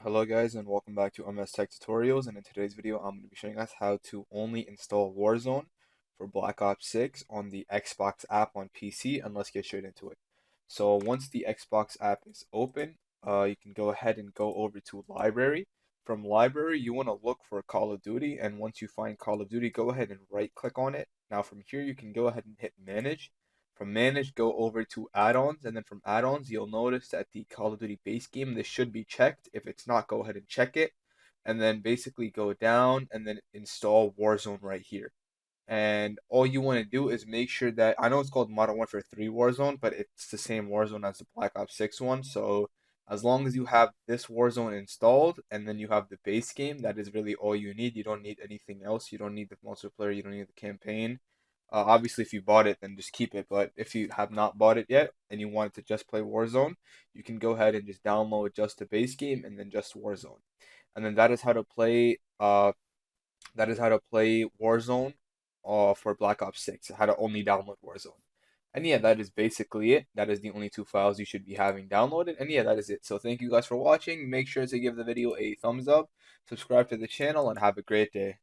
Hello guys and welcome back to MS Tech Tutorials, and in today's video I'm going to be showing us how to only install Warzone for Black Ops 6 on the Xbox app on PC, and let's get straight into it. So once the Xbox app is open, you can go ahead and go over to Library. From Library you want to look for Call of Duty, and once you find Call of Duty go ahead and right click on it. Now from here you can go ahead and hit Manage. From Manage, go over to Add-ons, and then from Add-ons, you'll notice that the Call of Duty base game, this should be checked. If it's not, go ahead and check it, and then basically go down and then install Warzone right here. And all you want to do is make sure that, I know it's called Modern Warfare 3 Warzone, but it's the same Warzone as the Black Ops 6 one. So as long as you have this Warzone installed and then you have the base game, that is really all you need. You don't need anything else. You don't need the multiplayer. You don't need the campaign. Obviously, if you bought it, then just keep it. But if you have not bought it yet and you want to just play Warzone, you can go ahead and just download just the base game and then just Warzone. And then that is how to play. That is how to play Warzone. For Black Ops 6, how to only download Warzone. And yeah, that is basically it. That is the only two files you should be having downloaded. And yeah, that is it. So thank you guys for watching. Make sure to give the video a thumbs up, subscribe to the channel, and have a great day.